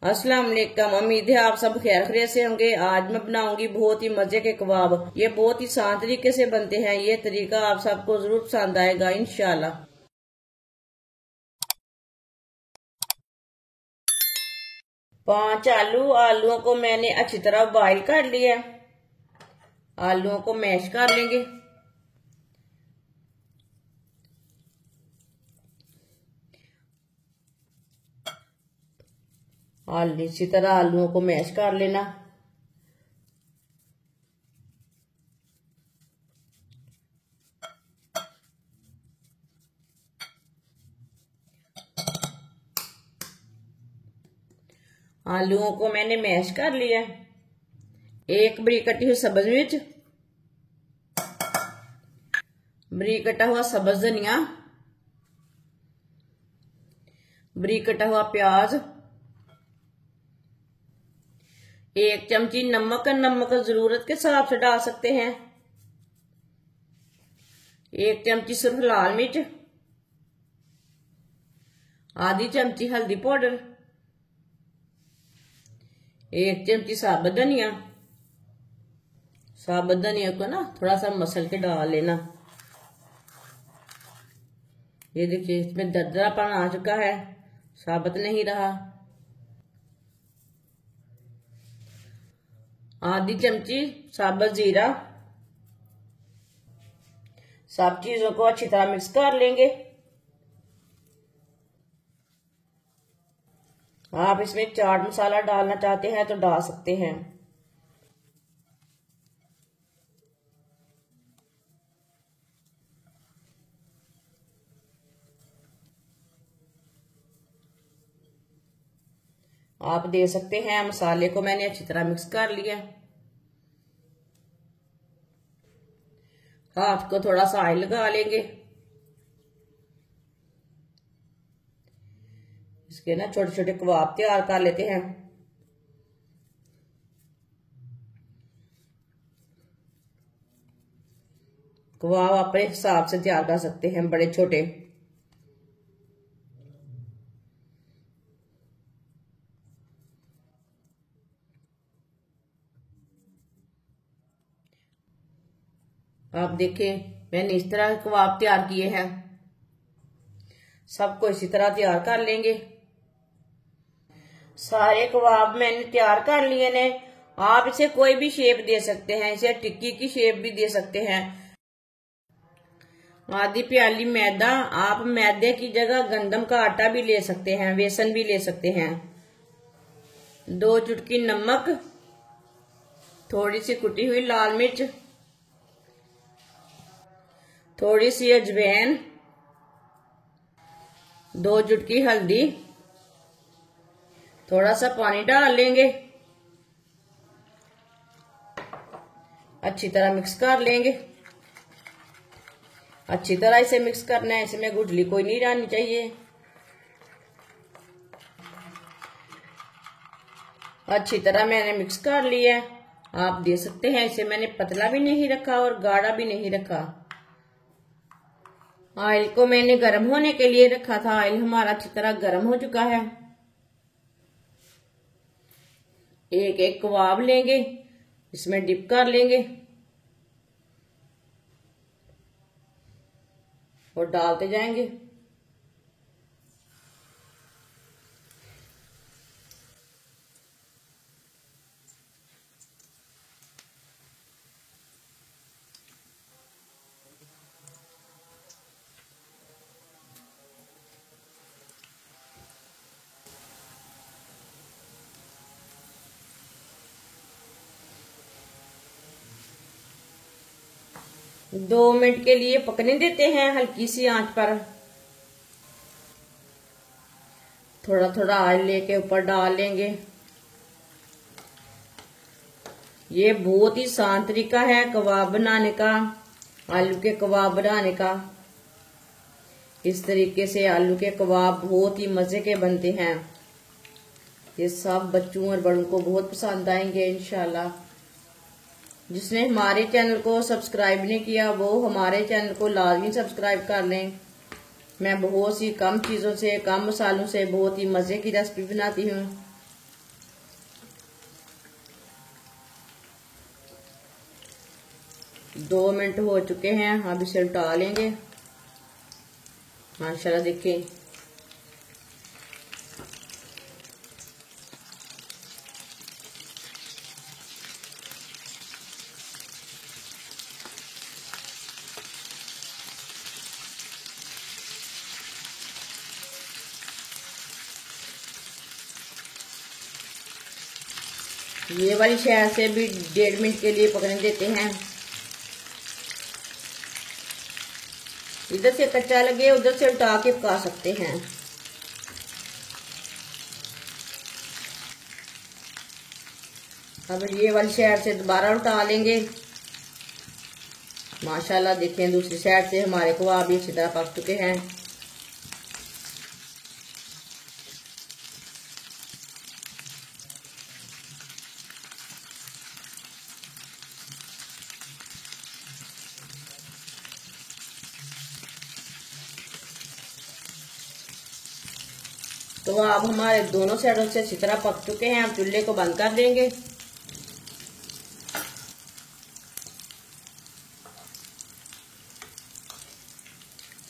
अस्सलाम वालेकुम। उम्मीद है आप सब खैर खैरियत से होंगे। आज मैं बनाऊंगी बहुत ही मजे के कबाब। ये बहुत ही आसान तरीके से बनते हैं। ये तरीका आप सबको जरूर पसंद आएगा इंशाल्लाह। 5 आलूओं को मैंने अच्छी तरह बॉईल कर लिया। आलूओं को मैश कर लेंगे। इसी तरह आलूओं को मैश कर लेना। आलूओं को मैंने मैश कर लिया। एक बरीक कटी हुई सब्ज मिर्च, बरीक कटा हुआ सब्ज धनिया, बरीक कटा हुआ प्याज, 1 चमची नमक जरूरत के हिसाब से डाल सकते हैं। 1 चमची सिर्फ लाल मिर्च, आधी चमची हल्दी पाउडर, 1 चमची साबुत धनिया। साबुत धनिया को ना थोड़ा सा मसल के डाल लेना। ये देखिए इसमें दरदरापन आ चुका है, साबुत नहीं रहा। आधी चमची साबुत जीरा। सब चीजों को अच्छी तरह मिक्स कर लेंगे। आप इसमें चाट मसाला डालना चाहते हैं तो डाल सकते हैं। आप दे सकते हैं। मसाले को मैंने अच्छी तरह मिक्स कर लिया। हाथ को थोड़ा सा ऑयल लगा लेंगे। इसके ना छोटे छोटे कबाब तैयार कर लेते हैं। कबाब अपने हिसाब से तैयार कर सकते हैं, बड़े छोटे। आप देखें मैंने इस तरह कबाब तैयार किए हैं। सबको इसी तरह तैयार कर लेंगे। सारे कबाब मैंने तैयार कर लिए ने। आप इसे कोई भी शेप दे सकते हैं। इसे टिक्की की शेप भी दे सकते हैं। आधी प्याली मैदा, आप मैदे की जगह गंदम का आटा भी ले सकते हैं, बेसन भी ले सकते हैं। 2 चुटकी नमक, थोड़ी सी कुटी हुई लाल मिर्च, थोड़ी सी अजवाइन, 2 चुटकी हल्दी, थोड़ा सा पानी डाल लेंगे। अच्छी तरह मिक्स कर लेंगे। अच्छी तरह इसे मिक्स करना है। इसमें गुठली कोई नहीं रहनी चाहिए। अच्छी तरह मैंने मिक्स कर लिया। आप दे सकते हैं। इसे मैंने पतला भी नहीं रखा और गाढ़ा भी नहीं रखा। ऑयल को मैंने गर्म होने के लिए रखा था। ऑयल हमारा अच्छी तरह गर्म हो चुका है। एक एक कबाब लेंगे, इसमें डिप कर लेंगे और डालते जाएंगे। दो मिनट के लिए पकने देते हैं हल्की सी आंच पर। थोड़ा थोड़ा ऑयल लेके ऊपर डाल लेंगे। ये बहुत ही आसान तरीका है कबाब बनाने का, आलू के कबाब बनाने का। इस तरीके से आलू के कबाब बहुत ही मजे के बनते हैं। ये सब बच्चों और बड़ों को बहुत पसंद आएंगे इंशाल्लाह। जिसने हमारे चैनल को सब्सक्राइब नहीं किया वो हमारे चैनल को लाजमी सब्सक्राइब कर लें। मैं बहुत सी कम चीज़ों से, कम मसालों से बहुत ही मज़े की रेसिपी बनाती हूँ। 2 मिनट हो चुके हैं, अब इसे उल्टा लेंगे। माशाल्लाह देखिए ये वाली शहद से भी 1.5 मिनट के लिए पकने देते हैं। इधर से कच्चा लगे उधर से उल्टा के पका सकते हैं। अब ये वाली साइड से दोबारा उल्टा लेंगे। माशाल्लाह देखें दूसरी साइड से हमारे कबाब भी अच्छी तरह पक चुके हैं। तो अब हमारे दोनों साइडों से अच्छी तरह पक चुके हैं। हम चूल्हे को बंद कर देंगे।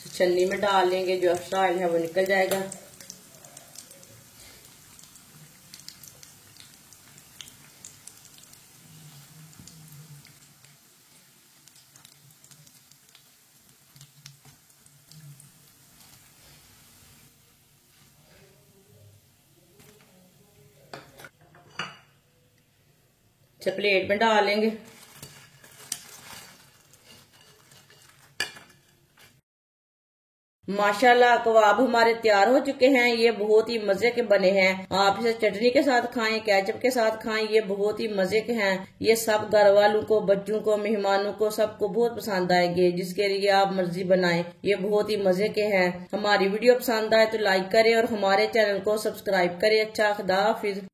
छन्नी में डाल लेंगे, जो एक्स्ट्रा ऑयल है वो निकल जाएगा। प्लेट में डाल लेंगे। माशाल्लाह कबाब हमारे तैयार हो चुके हैं। ये बहुत ही मजे के बने हैं। आप इसे चटनी के साथ खाएं, केचप के साथ खाएं, ये बहुत ही मजे के हैं। ये सब घर वालों को, बच्चों को, मेहमानों को, सबको बहुत पसंद आएंगे। जिसके लिए आप मर्जी बनाएं, ये बहुत ही मजे के हैं। हमारी वीडियो पसंद आए तो लाइक करें और हमारे चैनल को सब्सक्राइब करें। अच्छा, खुदा हाफिज।